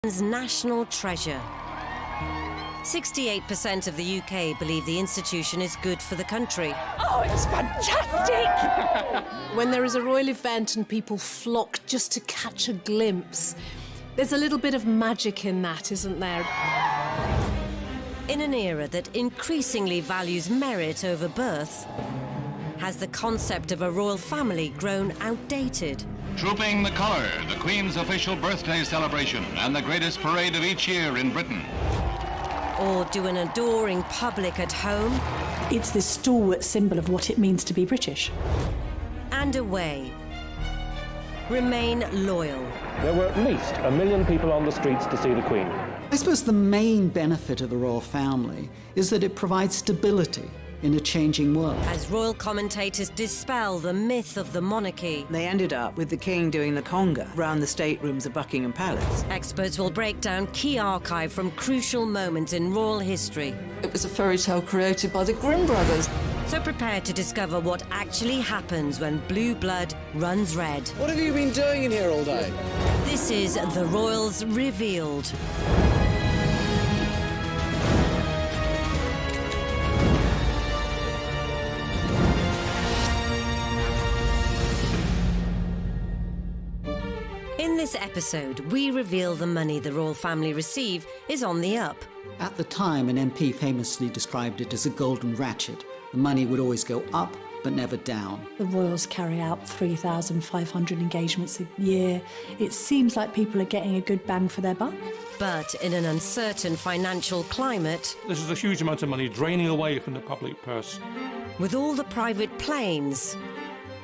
Britain's national treasure. 68% of the UK believe the institution is good for the country. Oh, it's fantastic! When there is a royal event and people flock just to catch a glimpse, there's a little bit of magic in that, isn't there? In an era that increasingly values merit over birth, has the concept of a royal family grown outdated? Trooping the colour, the Queen's official birthday celebration and the greatest parade of each year in Britain. Or do an adoring public at home? It's this stalwart symbol of what it means to be British. And away. Remain loyal. There were at least 1 million people on the streets to see the Queen. I suppose the main benefit of the royal family is that it provides stability in a changing world. As royal commentators dispel the myth of the monarchy, They ended up with the king doing the conga round the staterooms of Buckingham Palace. experts will break down key archive from crucial moments in royal history. It was a fairy tale created by the Grimm brothers. So prepare to discover what actually happens when blue blood runs red. What have you been doing in here all day? This is The Royals Revealed. In this episode, we reveal the money the royal family receive is on the up. At the time, an MP famously described it as a golden ratchet. The money would always go up, but never down. The royals carry out 3,500 engagements a year. It seems like people are getting a good bang for their buck. But in an uncertain financial climate, This is a huge amount of money draining away from the public purse. with all the private planes,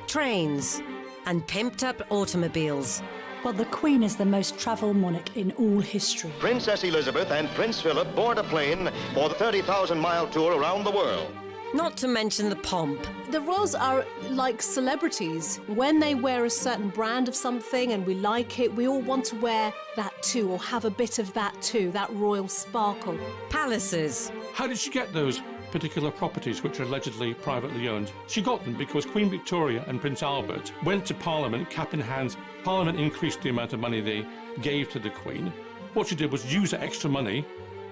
trains, and pimped-up automobiles, Well, the Queen is the most travelled monarch in all history. Princess Elizabeth and Prince Philip board a plane for the 30,000-mile tour around the world. not to mention the pomp. The royals are like celebrities. When they wear a certain brand of something and we like it, we all want to wear that too, or have a bit of that too, that royal sparkle. Palaces, How did she get those particular properties which are allegedly privately owned? She got them because Queen Victoria and Prince Albert went to Parliament cap in hand. Parliament increased the amount of money they gave to the Queen. What she did was use that extra money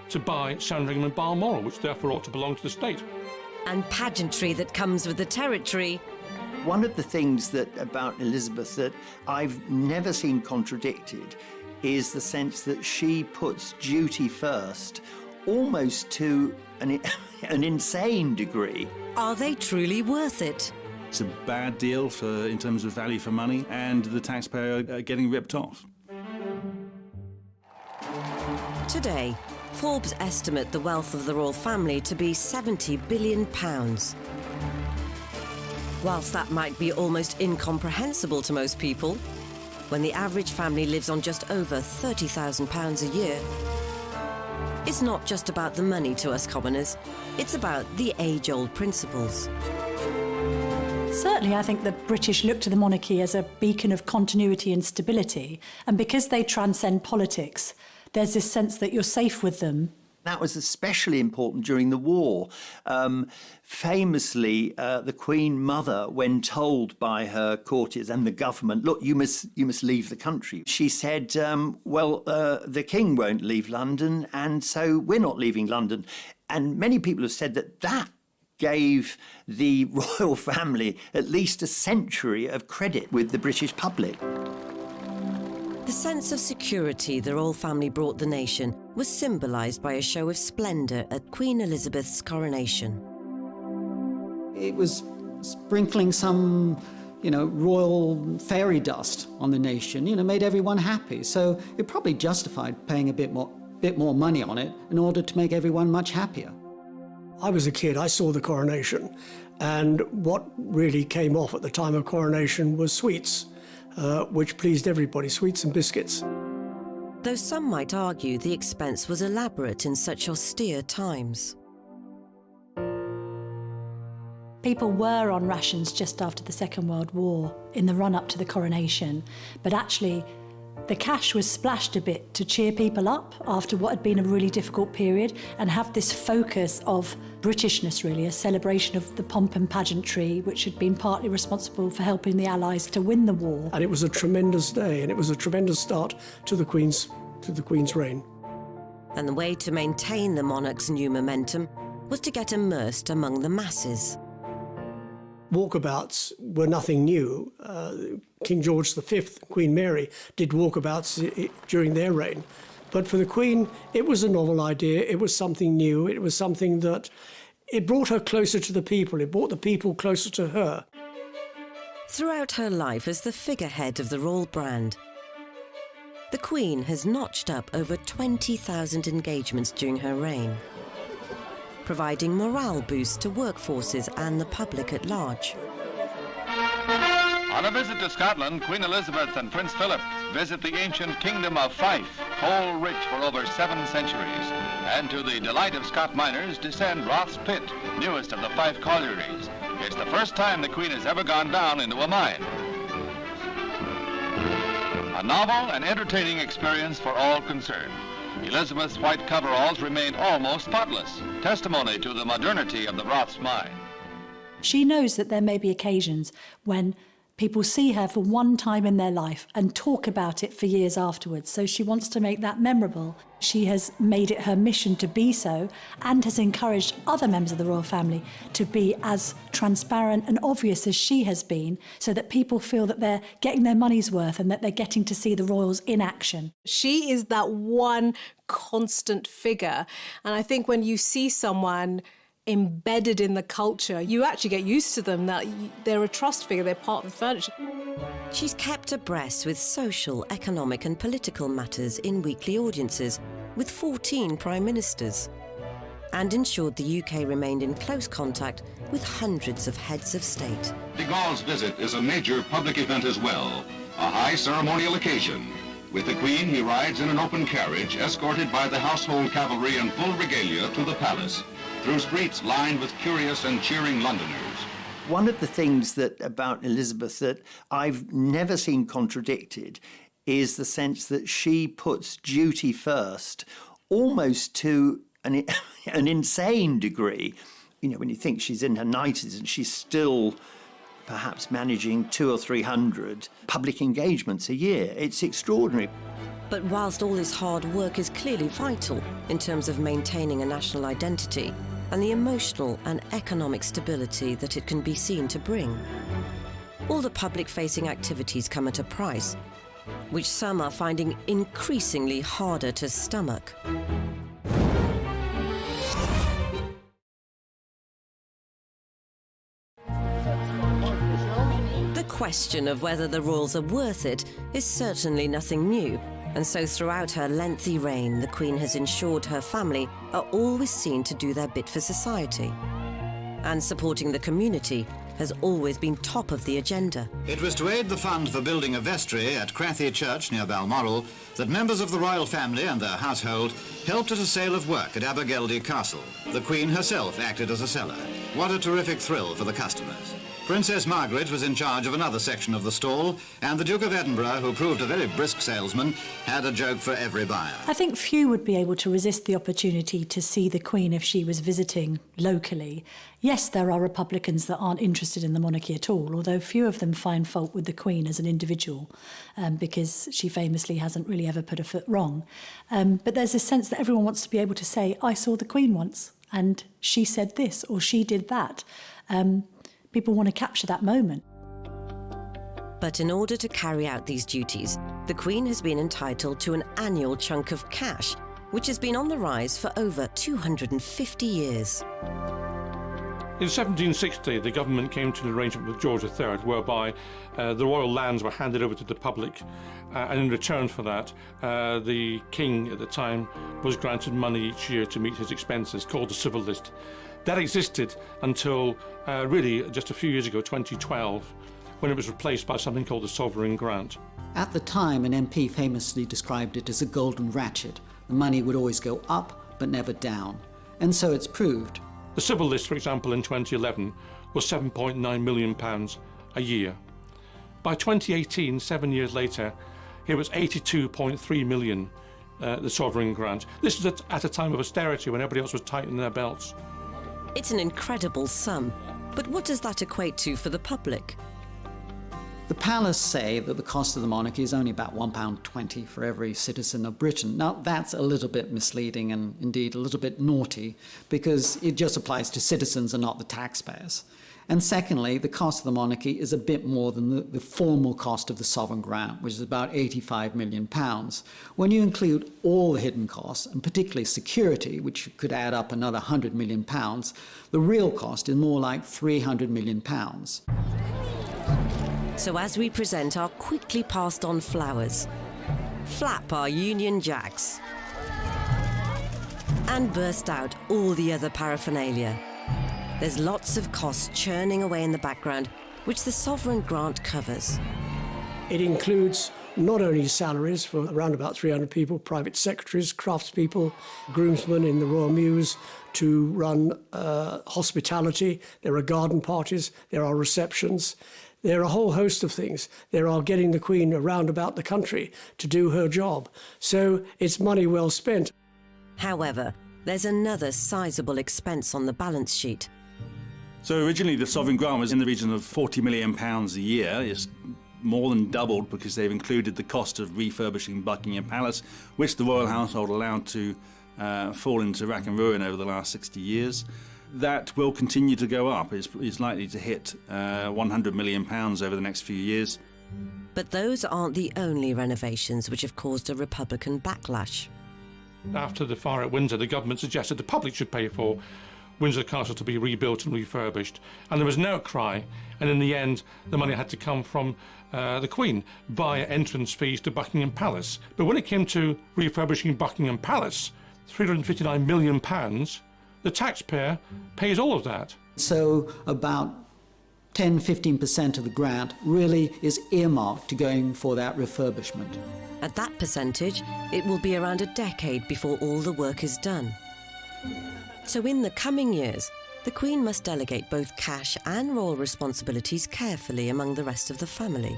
to buy Sandringham and Balmoral, which therefore ought to belong to the state. and pageantry that comes with the territory. One of the things about Elizabeth that I've never seen contradicted is the sense that she puts duty first, almost to an insane degree. Are they truly worth it? It's a bad deal in terms of value for money, and the taxpayer getting ripped off. Today, Forbes estimate the wealth of the royal family to be £70 billion. Whilst that might be almost incomprehensible to most people, when the average family lives on just over £30,000 a year, it's not just about the money to us commoners, it's about the age-old principles. Certainly, I think the British look to the monarchy as a beacon of continuity and stability. And because they transcend politics, there's this sense that you're safe with them. That was especially important during the war. Famously, the Queen Mother, when told by her courtiers and the government, look, you must leave the country, she said, the King won't leave London, and so we're not leaving London. And many people have said that gave the royal family at least a century of credit with the British public. The sense of security the royal family brought the nation was symbolised by a show of splendour at Queen Elizabeth's coronation. It was sprinkling some, royal fairy dust on the nation, made everyone happy. So it probably justified paying a bit more money on it in order to make everyone much happier. I was a kid, I saw the coronation, and what really came off at the time of coronation was sweets, which pleased everybody, sweets and biscuits. Though some might argue the expense was elaborate in such austere times. People were on rations just after the Second World War in the run-up to the coronation, but actually the cash was splashed a bit to cheer people up after what had been a really difficult period and have this focus of Britishness, really, a celebration of the pomp and pageantry, which had been partly responsible for helping the Allies to win the war. And it was a tremendous day, and it was a tremendous start to the Queen's to the Queen's reign. And the way to maintain the monarch's new momentum was to get immersed among the masses. Walkabouts were nothing new. King George V, Queen Mary, did walkabouts during their reign. But for the Queen, it was a novel idea. It was something new. It was something that it brought her closer to the people. It brought the people closer to her. Throughout her life as the figurehead of the royal brand, the Queen has notched up over 20,000 engagements during her reign, providing morale boosts to workforces and the public at large. On a visit to Scotland, Queen Elizabeth and Prince Philip visit the ancient kingdom of Fife, coal-rich for over 7 centuries. And to the delight of Scot miners, descend Roth's Pit, newest of the Fife collieries. It's the first time the Queen has ever gone down into a mine. A novel and entertaining experience for all concerned. Elizabeth's white coveralls remained almost spotless, testimony to the modernity of the Roth's mine. She knows that there may be occasions when people see her for one time in their life and talk about it for years afterwards, so she wants to make that memorable. She has made it her mission to be so and has encouraged other members of the royal family to be as transparent and obvious as she has been, so that people feel that they're getting their money's worth and that they're getting to see the royals in action. She is that one constant figure. And I think when you see someone embedded in the culture, you actually get used to them, that they're a trust figure, they're part of the furniture. She's kept abreast with social, economic and political matters in weekly audiences with 14 prime ministers, and ensured the UK remained in close contact with hundreds of heads of state. De Gaulle's visit is a major public event as well, a high ceremonial occasion. With the Queen, he rides in an open carriage, escorted by the household cavalry in full regalia to the palace, through streets lined with curious and cheering Londoners. One of the things about Elizabeth that I've never seen contradicted is the sense that she puts duty first, almost to an insane degree. You know, when you think she's in her 90s and she's still perhaps managing 200 or 300 public engagements a year. It's extraordinary. But whilst all this hard work is clearly vital in terms of maintaining a national identity and the emotional and economic stability that it can be seen to bring, all the public-facing activities come at a price, which some are finding increasingly harder to stomach. The question of whether the royals are worth it is certainly nothing new, and so throughout her lengthy reign, the Queen has ensured her family are always seen to do their bit for society. And supporting the community has always been top of the agenda. It was to aid the fund for building a vestry at Crathy Church near Balmoral that members of the royal family and their household helped at a sale of work at Abergeldy Castle. The Queen herself acted as a seller. What a terrific thrill for the customers. Princess Margaret was in charge of another section of the stall, and the Duke of Edinburgh, who proved a very brisk salesman, had a joke for every buyer. I think few would be able to resist the opportunity to see the Queen if she was visiting locally. Yes, there are Republicans that aren't interested in the monarchy at all, although few of them find fault with the Queen as an individual, because she famously hasn't really ever put a foot wrong. But there's a sense that everyone wants to be able to say, I saw the Queen once, and she said this, or she did that. People want to capture that moment. But in order to carry out these duties, the Queen has been entitled to an annual chunk of cash, which has been on the rise for over 250 years. In 1760, the government came to an arrangement with George III whereby the royal lands were handed over to the public, and in return for that, the king at the time was granted money each year to meet his expenses, called the civil list. That existed until really just a few years ago, 2012, when it was replaced by something called the sovereign grant. At the time, an MP famously described it as a golden ratchet. The money would always go up, but never down. And so it's proved. The civil list, for example, in 2011 was £7.9 million a year. By 2018, 7 years later, it was £82.3 million, the sovereign grant. This is at a time of austerity when everybody else was tightening their belts. It's an incredible sum, but what does that equate to for the public? The palace say that the cost of the monarchy is only about £1.20 for every citizen of Britain. Now, that's a little bit misleading and indeed a little bit naughty because it just applies to citizens and not the taxpayers. And secondly, the cost of the monarchy is a bit more than the formal cost of the sovereign grant, which is about £85 million. When you include all the hidden costs, and particularly security, which could add up another £100 million, the real cost is more like £300 million. So as we present our quickly passed on flowers, flap our Union Jacks, and burst out all the other paraphernalia, there's lots of costs churning away in the background, which the sovereign grant covers. It includes not only salaries for around about 300 people, private secretaries, craftspeople, groomsmen in the Royal Mews to run hospitality. There are garden parties, there are receptions. There are a whole host of things. There are getting the Queen around about the country to do her job. So it's money well spent. However, there's another sizable expense on the balance sheet. So originally the sovereign grant was in the region of £40 million a year. It's more than doubled because they've included the cost of refurbishing Buckingham Palace, which the royal household allowed to fall into rack and ruin over the last 60 years. That will continue to go up. It's likely to hit £100 million over the next few years. But those aren't the only renovations which have caused a Republican backlash. After the fire at Windsor, the government suggested the public should pay for Windsor Castle to be rebuilt and refurbished. And there was an outcry, and in the end, the money had to come from the Queen via entrance fees to Buckingham Palace. But when it came to refurbishing Buckingham Palace, £359 million, the taxpayer pays all of that. So about 10-15% of the grant really is earmarked to going for that refurbishment. At that percentage, it will be around a decade before all the work is done. So in the coming years, the Queen must delegate both cash and royal responsibilities carefully among the rest of the family.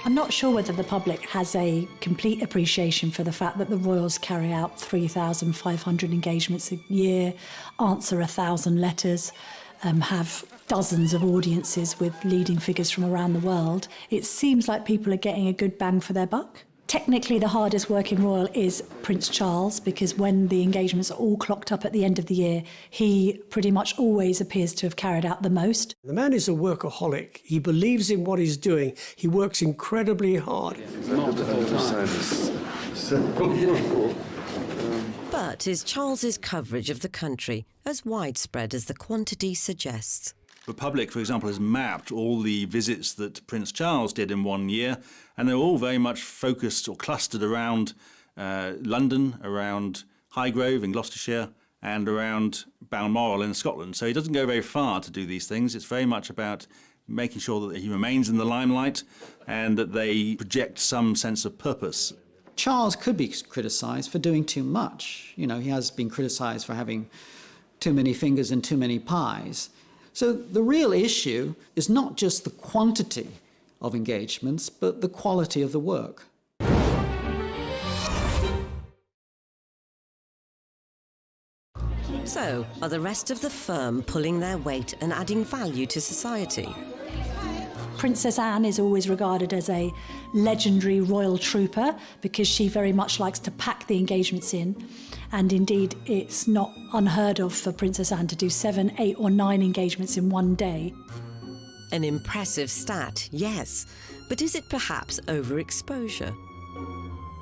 I'm not sure whether the public has a complete appreciation for the fact that the royals carry out 3,500 engagements a year, answer 1,000 letters, have dozens of audiences with leading figures from around the world. It seems like people are getting a good bang for their buck. Technically, the hardest working royal is Prince Charles, because when the engagements are all clocked up at the end of the year, he pretty much always appears to have carried out the most. The man is a workaholic. He believes in what he's doing. He works incredibly hard. But is Charles's coverage of the country as widespread as the quantity suggests? The public, for example, has mapped all the visits that Prince Charles did in 1 year, and they're all very much focused or clustered around London, around Highgrove in Gloucestershire, and around Balmoral in Scotland. So he doesn't go very far to do these things. It's very much about making sure that he remains in the limelight and that they project some sense of purpose. Charles could be criticised for doing too much. You know, he has been criticised for having too many fingers and too many pies. So the real issue is not just the quantity of engagements, but the quality of the work. So, are the rest of the firm pulling their weight and adding value to society? Princess Anne is always regarded as a legendary royal trooper because she very much likes to pack the engagements in. And indeed, it's not unheard of for Princess Anne to do 7, 8 or 9 engagements in one day. An impressive stat, yes. But is it perhaps overexposure?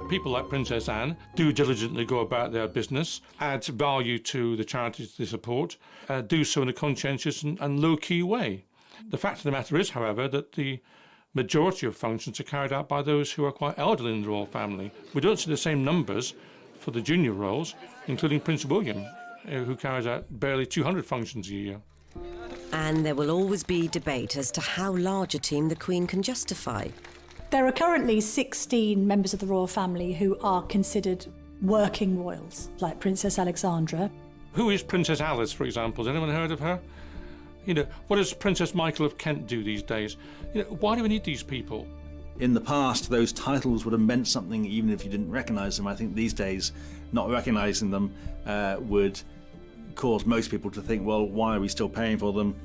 People like Princess Anne do diligently go about their business, add value to the charities they support, do so in a conscientious and low-key way. The fact of the matter is, however, that the majority of functions are carried out by those who are quite elderly in the royal family. We don't see the same numbers for the junior royals, including Prince William, who carries out barely 200 functions a year. And there will always be debate as to how large a team the Queen can justify. There are currently 16 members of the royal family who are considered working royals, like Princess Alexandra. Who is Princess Alice, for example? Has anyone heard of her? You know, what does Princess Michael of Kent do these days? You know, why do we need these people? In the past, those titles would have meant something even if you didn't recognise them. I think these days, not recognising them would cause most people to think, well, why are we still paying for them?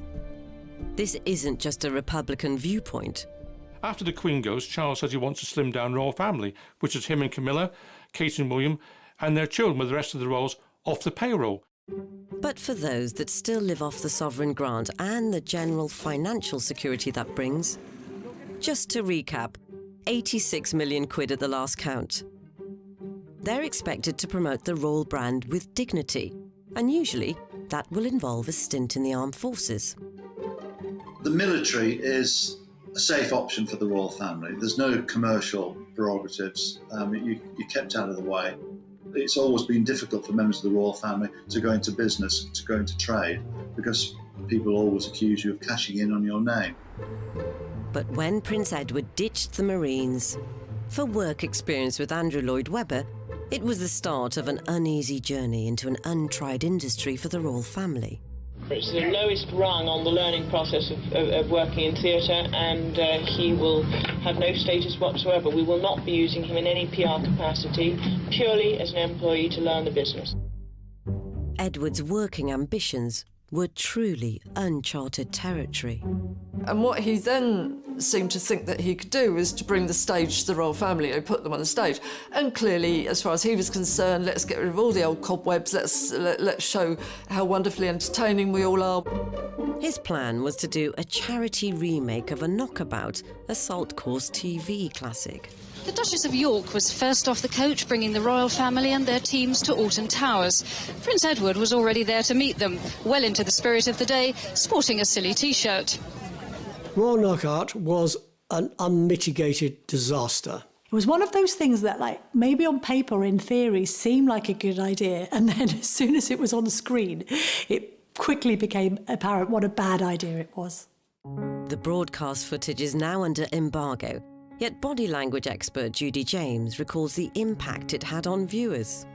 This isn't just a Republican viewpoint. After the Queen goes, Charles says he wants to slim down the royal family, which is him and Camilla, Kate and William, and their children with the rest of the royals off the payroll. But for those that still live off the sovereign grant and the general financial security that brings, just to recap, 86 million quid at the last count. They're expected to promote the royal brand with dignity, and usually that will involve a stint in the armed forces. The military is a safe option for the royal family. There's no commercial prerogatives. You're kept out of the way. It's always been difficult for members of the royal family to go into business, to go into trade, because people always accuse you of cashing in on your name. But when Prince Edward ditched the Marines for work experience with Andrew Lloyd Webber, it was the start of an uneasy journey into an untried industry for the royal family. It's the lowest rung on the learning process of working in theatre, and he will have no status whatsoever. We will not be using him in any PR capacity, purely as an employee to learn the business. Edward's working ambitions were truly uncharted territory. And what he then seemed to think that he could do was to bring the stage to the royal family and put them on the stage. And clearly, as far as he was concerned, let's get rid of all the old cobwebs, let's show how wonderfully entertaining we all are. His plan was to do a charity remake of a knockabout assault course TV classic. The Duchess of York was first off the coach, bringing the royal family and their teams to Alton Towers. Prince Edward was already there to meet them, well into the spirit of the day, sporting a silly T-shirt. Royal Knockout was an unmitigated disaster. It was one of those things that, like, maybe on paper, in theory, seemed like a good idea, and then as soon as it was on the screen, it quickly became apparent what a bad idea it was. The broadcast footage is now under embargo, yet body language expert Judy James recalls the impact it had on viewers.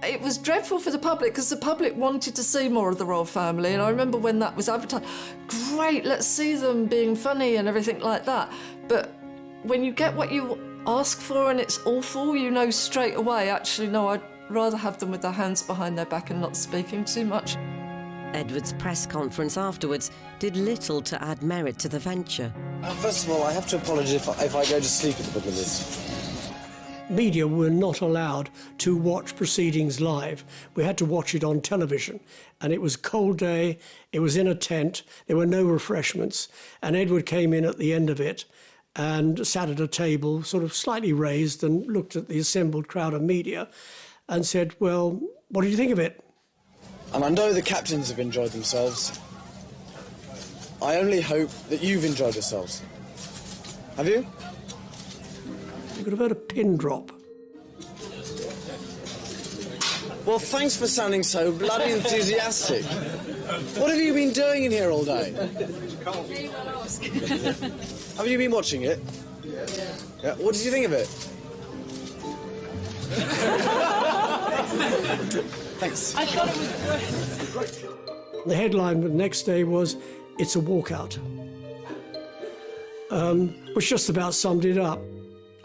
It was dreadful for the public because the public wanted to see more of the royal family, and I remember when that was advertised, great, let's see them being funny and everything like that. But when you get what you ask for and it's awful, you know straight away, actually, no, I'd rather have them with their hands behind their back and not speaking too much. Edward's press conference afterwards did little to add merit to the venture. First of all, I have to apologise if I go to sleep at the middle of this. Media were not allowed to watch proceedings live. We had to watch it on television. And it was a cold day, it was in a tent, there were no refreshments. And Edward came in at the end of it and sat at a table, sort of slightly raised, and looked at the assembled crowd of media and said, well, what did you think of it? And I know the captains have enjoyed themselves. I only hope that you've enjoyed yourselves. Have you? You could have heard a pin drop. Well, thanks for sounding so bloody enthusiastic. What have you been doing in here all day? Have you been watching it? Yeah. What did you think of it? Thanks. I thought it was great. The headline the next day was, "It's a walkout," which just about summed it up.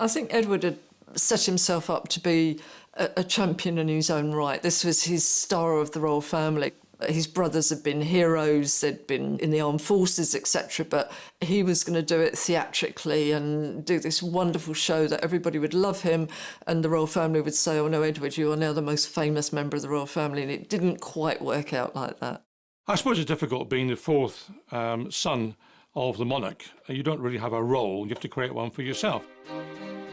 I think Edward had set himself up to be a champion in his own right. This was his star of the royal family. His brothers had been heroes, they'd been in the armed forces, etc., but he was going to do it theatrically and do this wonderful show that everybody would love him, and the royal family would say, oh no, Edward, you are now the most famous member of the royal family, and it didn't quite work out like that. I suppose it's difficult being the fourth son of the monarch. You don't really have a role, you have to create one for yourself.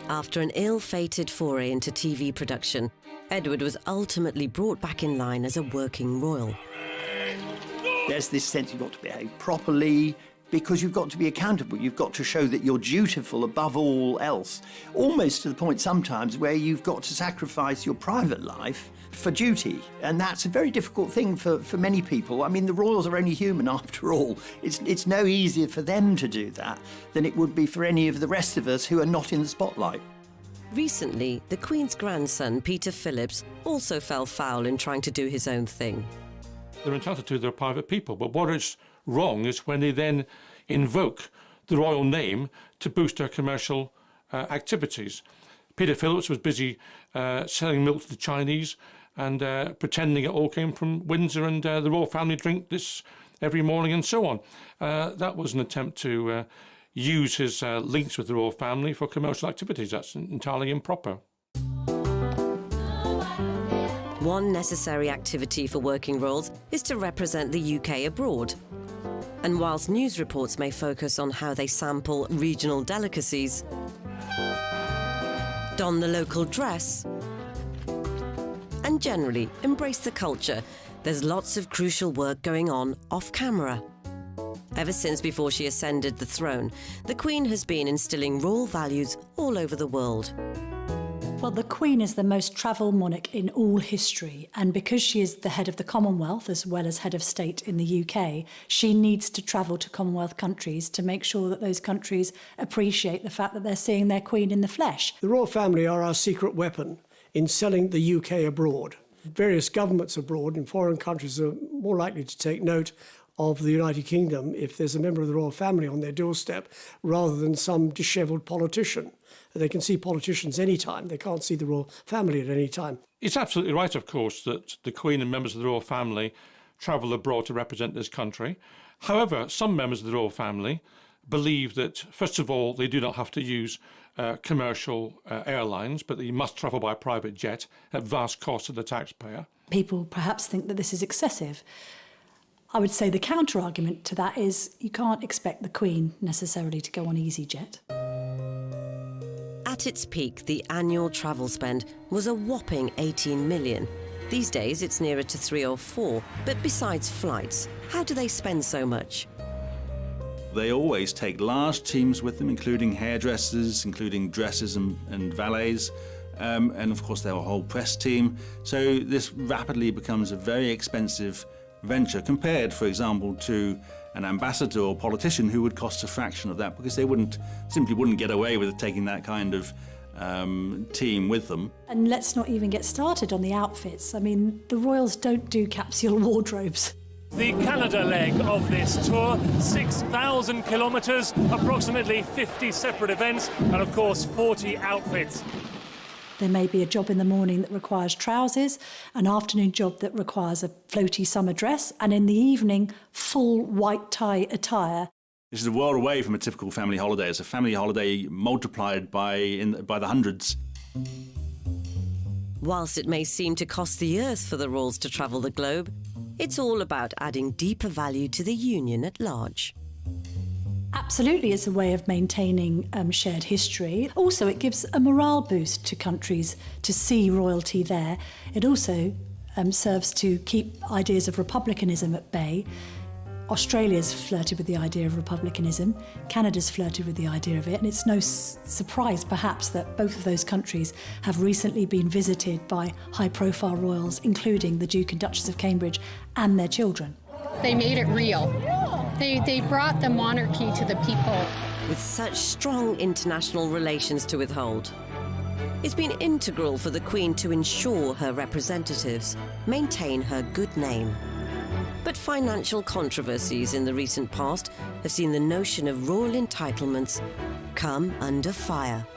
After an ill-fated foray into TV production, Edward was ultimately brought back in line as a working royal. There's this sense you've got to behave properly because you've got to be accountable. You've got to show that you're dutiful above all else, almost to the point sometimes where you've got to sacrifice your private life for duty. And that's a very difficult thing for many people. I mean, the royals are only human after all. It's no easier for them to do that than it would be for any of the rest of us who are not in the spotlight. Recently, the Queen's grandson, Peter Phillips, also fell foul in trying to do his own thing. They're entitled to their private people, but what is wrong is when they then invoke the royal name to boost their commercial activities. Peter Phillips was busy selling milk to the Chinese and pretending it all came from Windsor and the royal family drink this every morning and so on. That was an attempt to use his links with the royal family for commercial activities. That's entirely improper. One necessary activity for working royals is to represent the UK abroad. And whilst news reports may focus on how they sample regional delicacies, don the local dress, and generally embrace the culture, there's lots of crucial work going on off camera. Ever since before she ascended the throne, the Queen has been instilling royal values all over the world. Well, the Queen is the most travelled monarch in all history, and because she is the head of the Commonwealth as well as head of state in the UK, she needs to travel to Commonwealth countries to make sure that those countries appreciate the fact that they're seeing their Queen in the flesh. The royal family are our secret weapon in selling the UK abroad. Various governments abroad in foreign countries are more likely to take note of the United Kingdom if there's a member of the royal family on their doorstep rather than some dishevelled politician. They can see politicians anytime. They can't see the royal family at any time. It's absolutely right, of course, that the Queen and members of the royal family travel abroad to represent this country. However, some members of the royal family believe that, first of all, they do not have to use commercial airlines, but they must travel by private jet at vast cost to the taxpayer. People perhaps think that this is excessive. I would say the counter-argument to that is you can't expect the Queen necessarily to go on EasyJet. At its peak, the annual travel spend was a whopping 18 million. These days, it's nearer to 3 or 4. But besides flights, how do they spend so much? They always take large teams with them, including hairdressers, including dressers and valets, and of course their whole press team. So this rapidly becomes a very expensive venture compared, for example, to an ambassador or politician who would cost a fraction of that because they simply wouldn't get away with taking that kind of team with them. And let's not even get started on the outfits. I mean, the royals don't do capsule wardrobes. The Canada leg of this tour, 6,000 kilometres, approximately 50 separate events, and of course 40 outfits. There may be a job in the morning that requires trousers, an afternoon job that requires a floaty summer dress, and in the evening, full white tie attire. This is a world away from a typical family holiday. It's a family holiday multiplied by the hundreds. Whilst it may seem to cost the earth for the royals to travel the globe, it's all about adding deeper value to the union at large. Absolutely, it's a way of maintaining shared history. Also, it gives a morale boost to countries to see royalty there. It also serves to keep ideas of republicanism at bay. Australia's flirted with the idea of republicanism. Canada's flirted with the idea of it. And it's no surprise, perhaps, that both of those countries have recently been visited by high-profile royals, including the Duke and Duchess of Cambridge and their children. They made it real. They brought the monarchy to the people. With such strong international relations to withhold, it's been integral for the Queen to ensure her representatives maintain her good name. But financial controversies in the recent past have seen the notion of royal entitlements come under fire.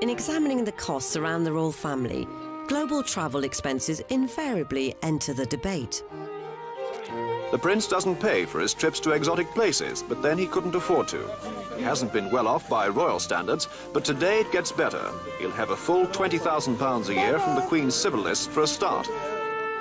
In examining the costs around the royal family, global travel expenses invariably enter the debate. The prince doesn't pay for his trips to exotic places, but then he couldn't afford to. He hasn't been well off by royal standards, but today it gets better. He'll have a full £20,000 a year from the Queen's civil list for a start.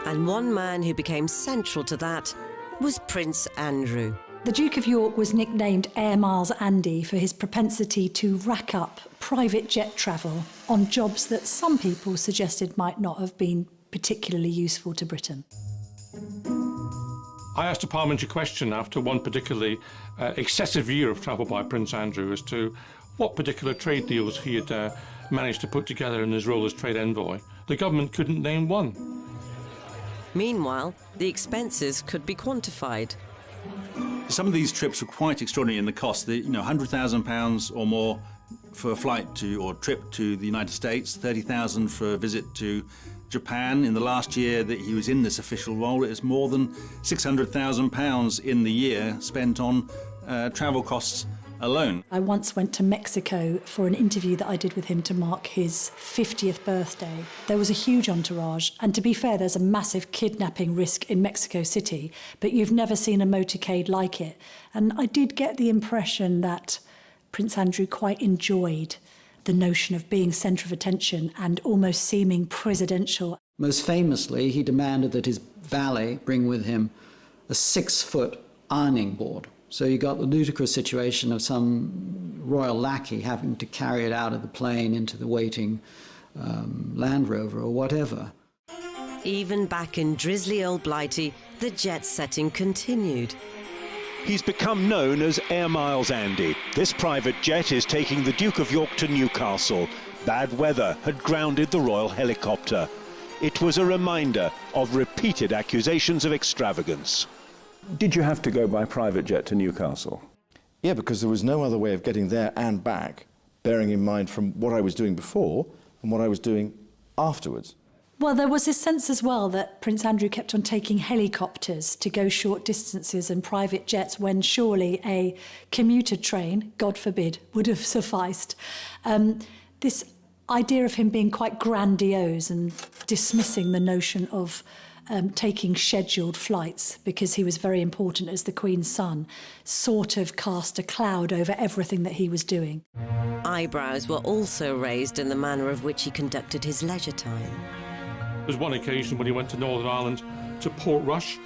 And one man who became central to that was Prince Andrew. The Duke of York was nicknamed Air Miles Andy for his propensity to rack up private jet travel on jobs that some people suggested might not have been particularly useful to Britain. I asked a parliamentary question after one particularly excessive year of travel by Prince Andrew as to what particular trade deals he had managed to put together in his role as trade envoy. The government couldn't name one. Meanwhile, the expenses could be quantified. Some of these trips were quite extraordinary in the cost. £100,000 or more for a flight to or trip to the United States, $30,000 for a visit to Japan. In the last year that he was in this official role, it was more than £600,000 in the year spent on travel costs alone. I once went to Mexico for an interview that I did with him to mark his 50th birthday. There was a huge entourage, and to be fair, there's a massive kidnapping risk in Mexico City, but you've never seen a motorcade like it. And I did get the impression that Prince Andrew quite enjoyed the notion of being centre of attention and almost seeming presidential. Most famously, he demanded that his valet bring with him a 6-foot ironing board. So you got the ludicrous situation of some royal lackey having to carry it out of the plane into the waiting Land Rover or whatever. Even back in drizzly old Blighty, the jet setting continued. He's become known as Air Miles Andy. This private jet is taking the Duke of York to Newcastle. Bad weather had grounded the royal helicopter. It was a reminder of repeated accusations of extravagance. Did you have to go by private jet to Newcastle? Yeah, because there was no other way of getting there and back, bearing in mind from what I was doing before and what I was doing afterwards. Well, there was this sense as well that Prince Andrew kept on taking helicopters to go short distances and private jets when surely a commuter train, God forbid, would have sufficed. This idea of him being quite grandiose and dismissing the notion of taking scheduled flights because he was very important as the Queen's son sort of cast a cloud over everything that he was doing. Eyebrows were also raised in the manner of which he conducted his leisure time. There was one occasion when he went to Northern Ireland to Portrush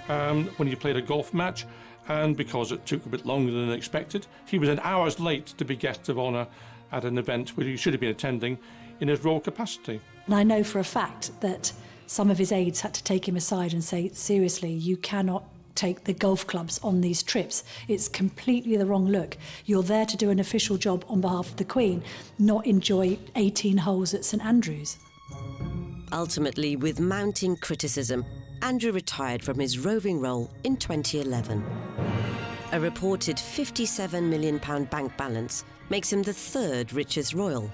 when he played a golf match, and because it took a bit longer than expected, he was an hours late to be guest of honour at an event where he should have been attending in his royal capacity. And I know for a fact that some of his aides had to take him aside and say, seriously, you cannot take the golf clubs on these trips. It's completely the wrong look. You're there to do an official job on behalf of the Queen, not enjoy 18 holes at St Andrews. Ultimately, with mounting criticism, Andrew retired from his roving role in 2011. A reported £57 million bank balance makes him the third richest royal.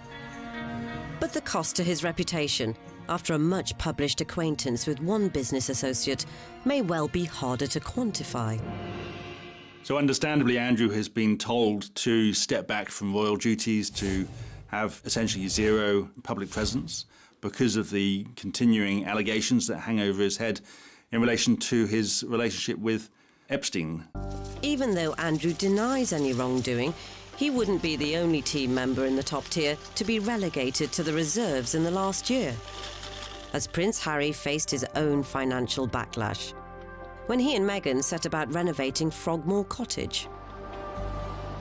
But the cost to his reputation, after a much-published acquaintance with one business associate, may well be harder to quantify. So understandably, Andrew has been told to step back from royal duties, to have essentially zero public presence because of the continuing allegations that hang over his head in relation to his relationship with Epstein. Even though Andrew denies any wrongdoing, he wouldn't be the only team member in the top tier to be relegated to the reserves in the last year, as Prince Harry faced his own financial backlash when he and Meghan set about renovating Frogmore Cottage.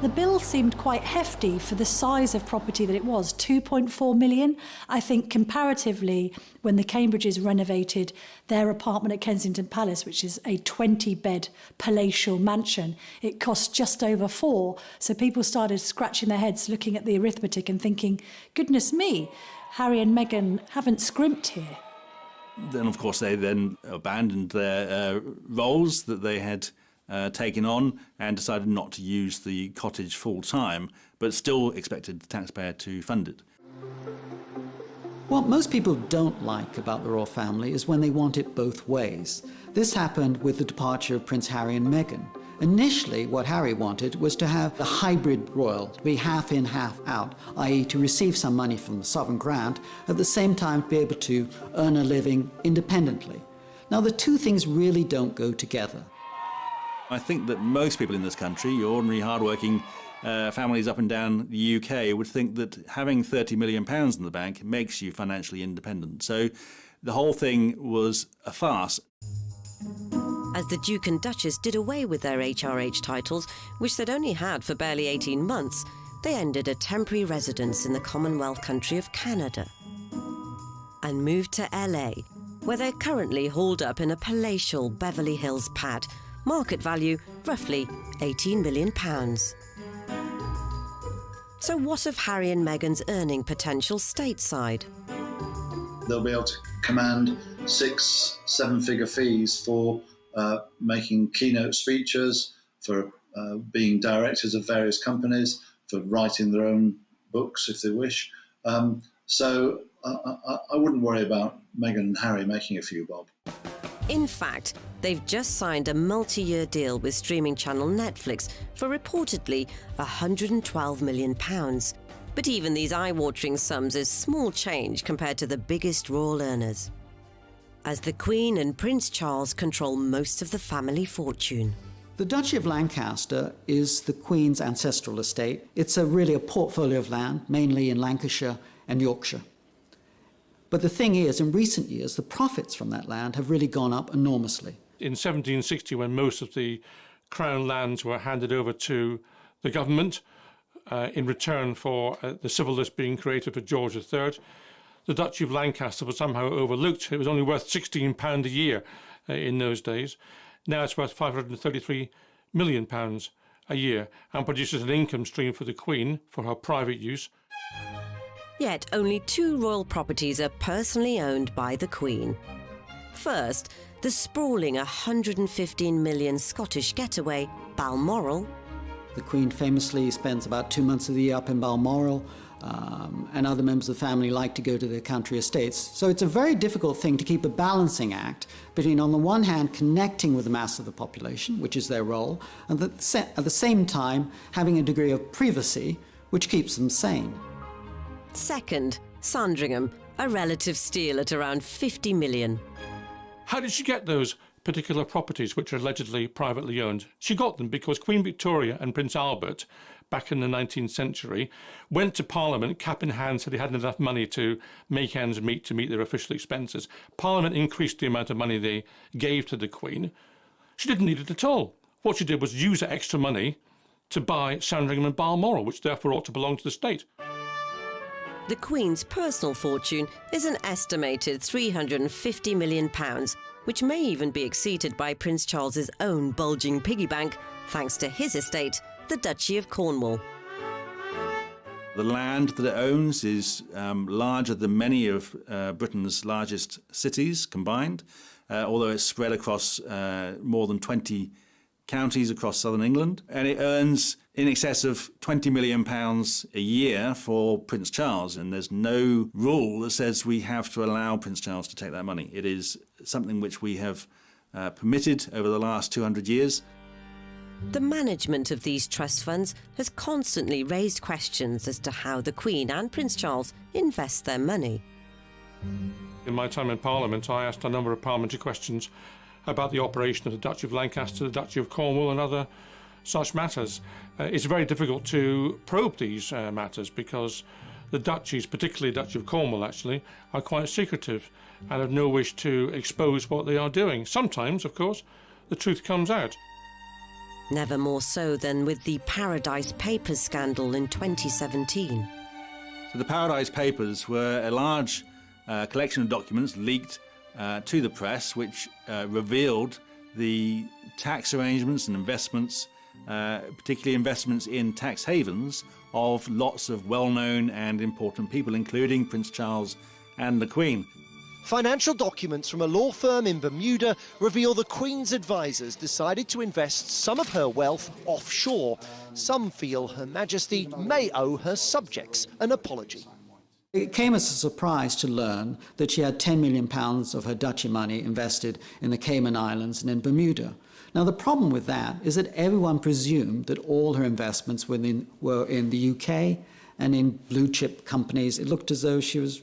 The bill seemed quite hefty for the size of property that it was, 2.4 million. I think comparatively, when the Cambridges renovated their apartment at Kensington Palace, which is a 20-bed palatial mansion, it cost just over 4. So people started scratching their heads, looking at the arithmetic and thinking, goodness me, Harry and Meghan haven't scrimped here. Then, of course, they then abandoned their roles that they had taken on and decided not to use the cottage full-time, but still expected the taxpayer to fund it. What most people don't like about the royal family is when they want it both ways. This happened with the departure of Prince Harry and Meghan. Initially, what Harry wanted was to have a hybrid royal, to be half in, half out, i.e. to receive some money from the sovereign grant, at the same time to be able to earn a living independently. Now, the two things really don't go together. I think that most people in this country, your ordinary hard-working families up and down the UK, would think that having £30 million in the bank makes you financially independent. So the whole thing was a farce. As the Duke and Duchess did away with their HRH titles, which they'd only had for barely 18 months, they ended a temporary residence in the Commonwealth country of Canada and moved to LA, where they're currently hauled up in a palatial Beverly Hills pad, market value roughly £18 million. So what of Harry and Meghan's earning potential stateside? They'll be able to command 6-7-figure fees for making keynote speeches, for being directors of various companies, for writing their own books if they wish. So I wouldn't worry about Meghan and Harry making a few bob. In fact, they've just signed a multi-year deal with streaming channel Netflix for reportedly £112 million. But even these eye-watering sums is small change compared to the biggest royal earners, as the Queen and Prince Charles control most of the family fortune. The Duchy of Lancaster is the Queen's ancestral estate. It's really a portfolio of land, mainly in Lancashire and Yorkshire. But the thing is, in recent years, the profits from that land have really gone up enormously. In 1760, when most of the Crown lands were handed over to the government in return for the civil list being created for George III, the Duchy of Lancaster was somehow overlooked. It was only worth £16 a year in those days. Now it's worth £533 million a year and produces an income stream for the Queen for her private use. Yet only 2 royal properties are personally owned by the Queen. First, the sprawling £115 million Scottish getaway, Balmoral. The Queen famously spends about 2 months of the year up in Balmoral, and other members of the family like to go to their country estates. So it's a very difficult thing to keep a balancing act between, on the one hand, connecting with the mass of the population, which is their role, and at the same time having a degree of privacy, which keeps them sane. Second, Sandringham, a relative steal at around £50 million. How did she get those particular properties, which are allegedly privately owned? She got them because Queen Victoria and Prince Albert, back in the 19th century, went to Parliament, cap in hand, said they hadn't enough money to make ends meet to meet their official expenses. Parliament increased the amount of money they gave to the Queen. She didn't need it at all. What she did was use that extra money to buy Sandringham and Balmoral, which therefore ought to belong to the state. The Queen's personal fortune is an estimated £350 million, which may even be exceeded by Prince Charles's own bulging piggy bank, thanks to his estate, the Duchy of Cornwall. The land that it owns is larger than many of Britain's largest cities combined, although it's spread across more than 20 counties across southern England, and it earns in excess of £20 million a year for Prince Charles, and there's no rule that says we have to allow Prince Charles to take that money. It is something which we have permitted over the last 200 years. The management of these trust funds has constantly raised questions as to how the Queen and Prince Charles invest their money. In my time in Parliament, I asked a number of parliamentary questions about the operation of the Duchy of Lancaster, the Duchy of Cornwall and other such matters. It's very difficult to probe these matters because the duchies, particularly the Duchy of Cornwall actually, are quite secretive and have no wish to expose what they are doing. Sometimes, of course, the truth comes out. Never more so than with the Paradise Papers scandal in 2017. So the Paradise Papers were a large collection of documents leaked to the press, which revealed the tax arrangements and investments, particularly investments in tax havens, of lots of well-known and important people, including Prince Charles and the Queen. Financial documents from a law firm in Bermuda reveal the Queen's advisors decided to invest some of her wealth offshore. Some feel Her Majesty may owe her subjects an apology. It came as a surprise to learn that she had £10 million of her duchy money invested in the Cayman Islands and in Bermuda. Now, the problem with that is that everyone presumed that all her investments were in the UK and in blue-chip companies. It looked as though she was,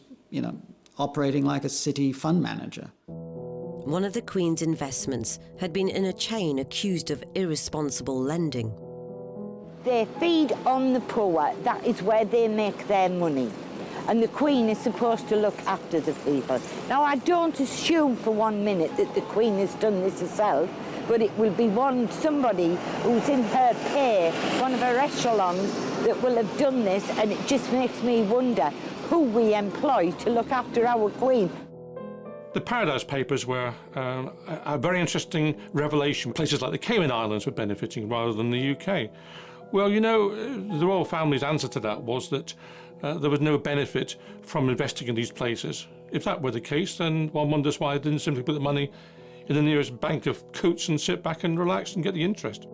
operating like a city fund manager. One of the Queen's investments had been in a chain accused of irresponsible lending. They feed on the poor. That is where they make their money. And the Queen is supposed to look after the people. Now, I don't assume for 1 minute that the Queen has done this herself, but it will be somebody who's in her pay, one of her echelons, that will have done this, and it just makes me wonder who we employ to look after our Queen. The Paradise Papers were a very interesting revelation. Places like the Cayman Islands were benefiting rather than the UK. Well, the royal family's answer to that was that there was no benefit from investing in these places. If that were the case, then one wonders why they didn't simply put the money in the nearest bank of Coates and sit back and relax and get the interest.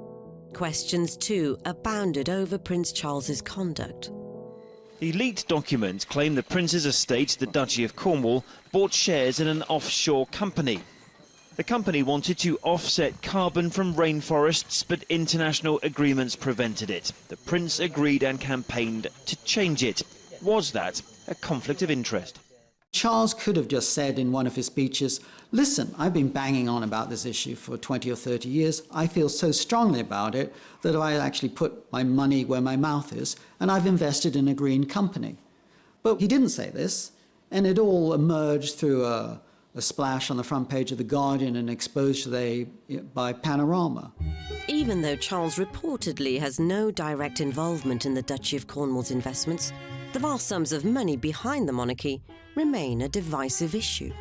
Questions, too, abounded over Prince Charles's conduct. The leaked documents claim the Prince's estate, the Duchy of Cornwall, bought shares in an offshore company. The company wanted to offset carbon from rainforests, but international agreements prevented it. The Prince agreed and campaigned to change it. Was that a conflict of interest? Charles could have just said in one of his speeches, listen, I've been banging on about this issue for 20 or 30 years. I feel so strongly about it that I actually put my money where my mouth is, and I've invested in a green company. But he didn't say this, and it all emerged through a splash on the front page of The Guardian and exposed today by Panorama. Even though Charles reportedly has no direct involvement in the Duchy of Cornwall's investments, the vast sums of money behind the monarchy remain a divisive issue.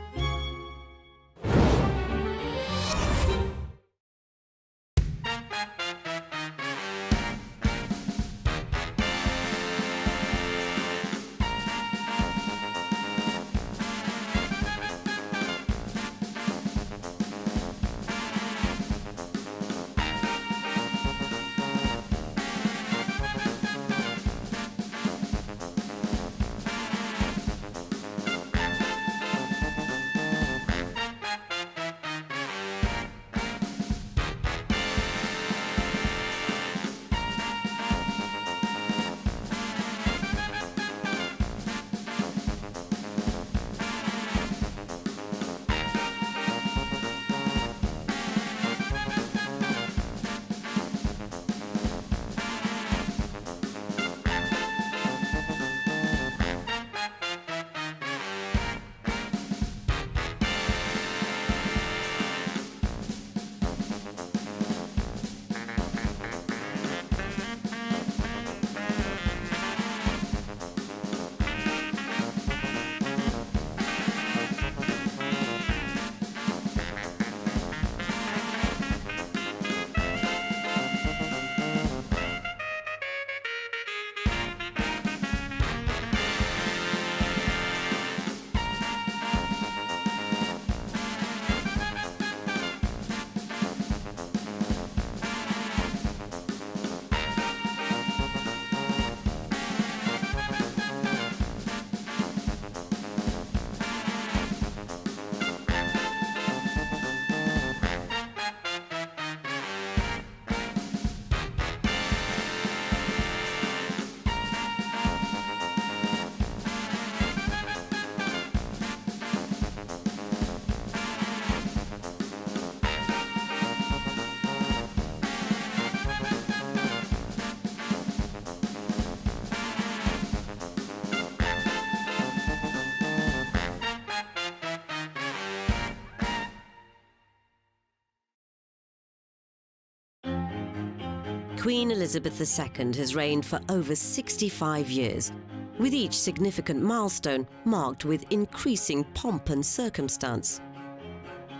Queen Elizabeth II has reigned for over 65 years, with each significant milestone marked with increasing pomp and circumstance.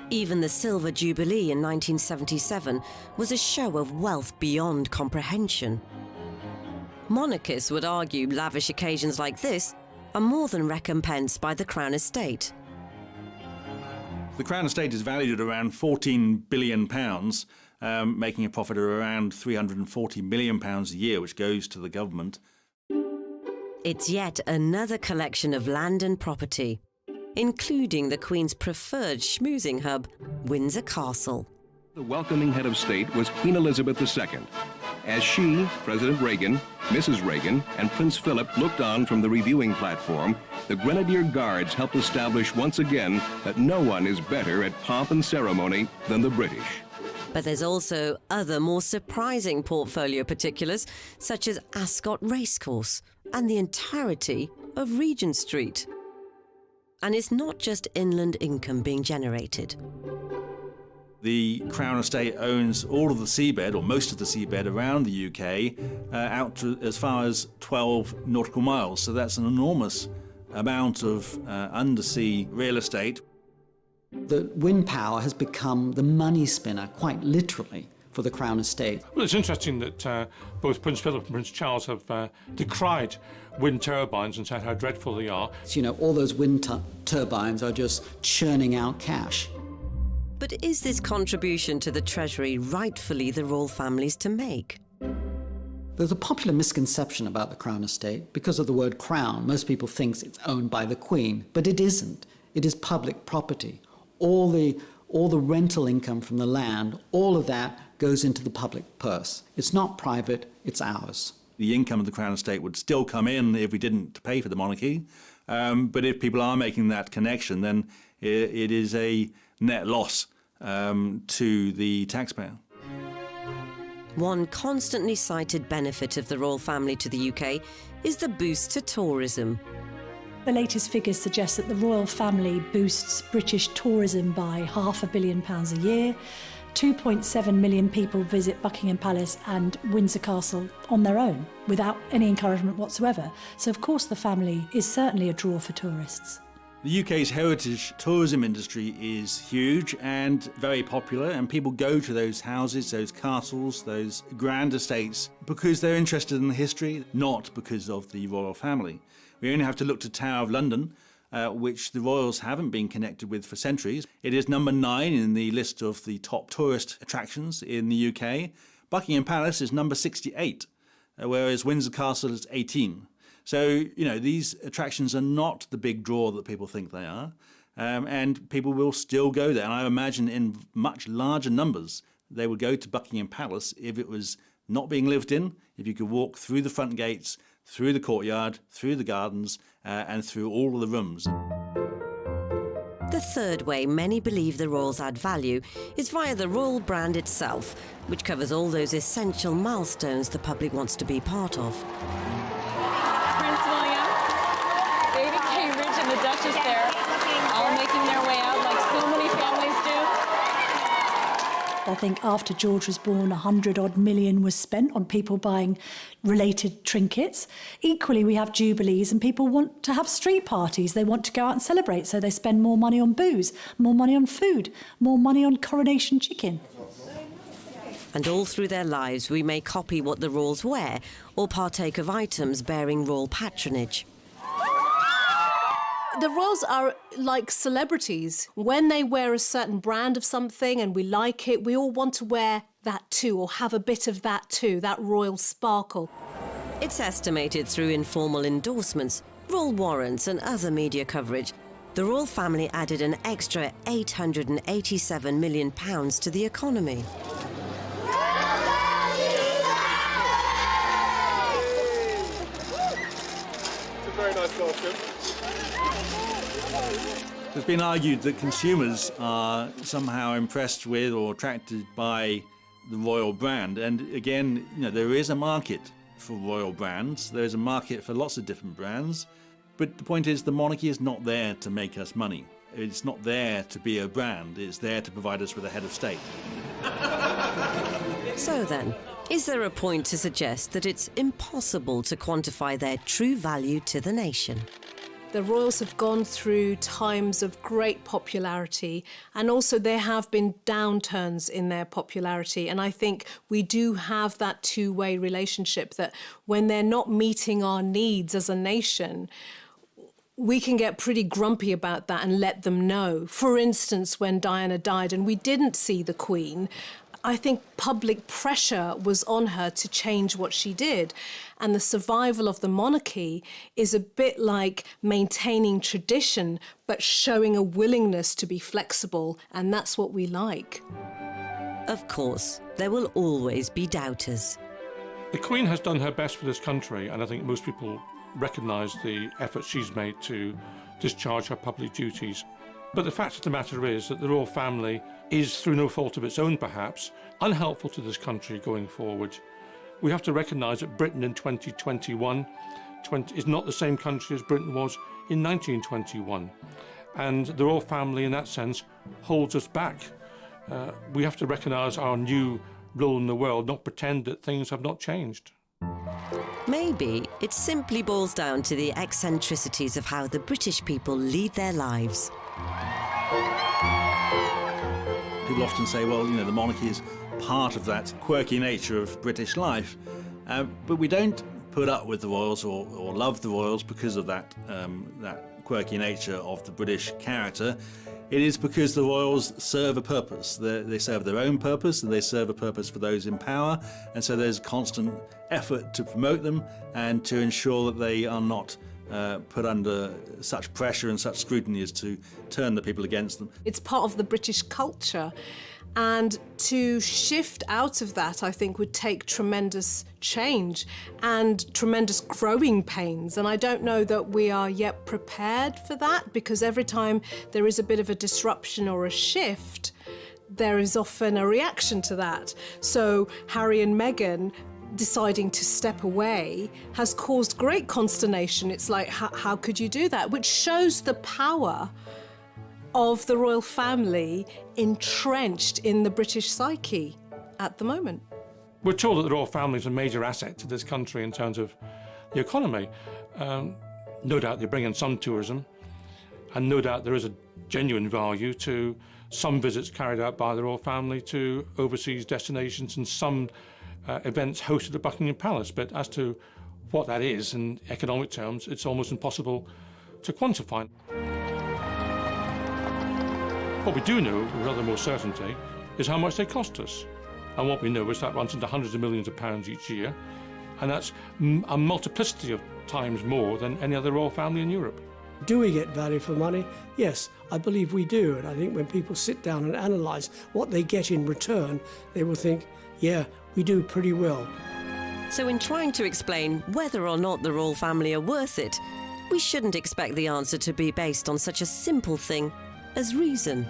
Even the Silver Jubilee in 1977 was a show of wealth beyond comprehension. Monarchists would argue lavish occasions like this are more than recompensed by the Crown Estate. The Crown Estate is valued at around £14 billion, making a profit of around £340 million a year, which goes to the government. It's yet another collection of land and property, including the Queen's preferred schmoozing hub, Windsor Castle. The welcoming head of state was Queen Elizabeth II, as she, President Reagan, Mrs. Reagan, and Prince Philip looked on from the reviewing platform. The Grenadier Guards helped establish once again that no one is better at pomp and ceremony than the British. But there's also other more surprising portfolio particulars, such as Ascot Racecourse and the entirety of Regent Street. And it's not just inland income being generated. The Crown Estate owns all of the seabed, or most of the seabed around the UK, out to as far as 12 nautical miles. So that's an enormous amount of undersea real estate. The wind power has become the money spinner, quite literally, for the Crown Estate. Well, it's interesting that both Prince Philip and Prince Charles have decried wind turbines and said how dreadful they are. You know, all those wind turbines are just churning out cash. But is this contribution to the Treasury rightfully the royal family's to make? There's a popular misconception about the Crown Estate. Because of the word crown, most people think it's owned by the Queen, but it isn't. It is public property. All the rental income from the land, all of that goes into the public purse. It's not private, it's ours. The income of the Crown Estate would still come in if we didn't pay for the monarchy. But if people are making that connection, then it is a net loss to the taxpayer. One constantly cited benefit of the royal family to the UK is the boost to tourism. The latest figures suggest that the royal family boosts British tourism by £500 million a year. 2.7 million people visit Buckingham Palace and Windsor Castle on their own, without any encouragement whatsoever. So, of course, the family is certainly a draw for tourists. The UK's heritage tourism industry is huge and very popular, and people go to those houses, those castles, those grand estates because they're interested in the history, not because of the royal family. We only have to look to Tower of London, which the royals haven't been connected with for centuries. It is number 9 in the list of the top tourist attractions in the UK. Buckingham Palace is number 68, whereas Windsor Castle is 18. So, you know, these attractions are not the big draw that people think they are, and people will still go there. And I imagine in much larger numbers, they would go to Buckingham Palace if it was not being lived in, if you could walk through the front gates, through the courtyard, through the gardens, and through all of the rooms. The third way many believe the royals add value is via the royal brand itself, which covers all those essential milestones the public wants to be part of. Prince William, Baby Cambridge and the Duchess there, all making their way out like so many families do. I think after George was born, 100-odd million was spent on people buying related trinkets. Equally, we have jubilees and people want to have street parties. They want to go out and celebrate, so they spend more money on booze, more money on food, more money on coronation chicken. And all through their lives, we may copy what the royals wear or partake of items bearing royal patronage. The royals are like celebrities. When they wear a certain brand of something and we like it, we all want to wear that too, or have a bit of that too, that royal sparkle. It's estimated through informal endorsements, royal warrants and other media coverage, the royal family added an extra £887 million to the economy. It's a very nice welcome. It's been argued that consumers are somehow impressed with or attracted by the royal brand. And again, you know, there is a market for royal brands. There is a market for lots of different brands. But the point is, the monarchy is not there to make us money. It's not there to be a brand. It's there to provide us with a head of state. So then, is there a point to suggest that it's impossible to quantify their true value to the nation? The royals have gone through times of great popularity, and also there have been downturns in their popularity. And I think we do have that two-way relationship, that when they're not meeting our needs as a nation, we can get pretty grumpy about that and let them know. For instance, when Diana died and we didn't see the Queen, I think public pressure was on her to change what she did. And the survival of the monarchy is a bit like maintaining tradition, but showing a willingness to be flexible. And that's what we like. Of course, there will always be doubters. The Queen has done her best for this country, and I think most people recognise the effort she's made to discharge her public duties. But the fact of the matter is that the royal family is, through no fault of its own perhaps, unhelpful to this country going forward. We have to recognise that Britain in 2021 is not the same country as Britain was in 1921. And the royal family, in that sense, holds us back. We have to recognise our new role in the world, not pretend that things have not changed. Maybe it simply boils down to the eccentricities of how the British people lead their lives. People often say, well, you know, the monarchy is part of that quirky nature of British life, but we don't put up with the royals or love the royals because of that quirky nature of the British character. It is because the royals serve a purpose. They serve their own purpose, and they serve a purpose for those in power, and so there's constant effort to promote them and to ensure that they are not put under such pressure and such scrutiny as to turn the people against them. It's part of the British culture, and to shift out of that, I think, would take tremendous change and tremendous growing pains. And I don't know that we are yet prepared for that, because every time there is a bit of a disruption or a shift, there is often a reaction to that. So Harry and Meghan deciding to step away has caused great consternation. It's like, how could you do that? Which shows the power of the royal family entrenched in the British psyche at the moment. We're told that the royal family is a major asset to this country in terms of the economy. No doubt they bring in some tourism, and no doubt there is a genuine value to some visits carried out by the royal family to overseas destinations and some events hosted at Buckingham Palace. But as to what that is in economic terms, it's almost impossible to quantify. What we do know, with rather more certainty, is how much they cost us. And what we know is that runs into hundreds of millions of pounds each year, and that's a multiplicity of times more than any other royal family in Europe. Do we get value for money? Yes, I believe we do. And I think when people sit down and analyse what they get in return, they will think, yeah, we do pretty well. So in trying to explain whether or not the royal family are worth it, we shouldn't expect the answer to be based on such a simple thing as reason.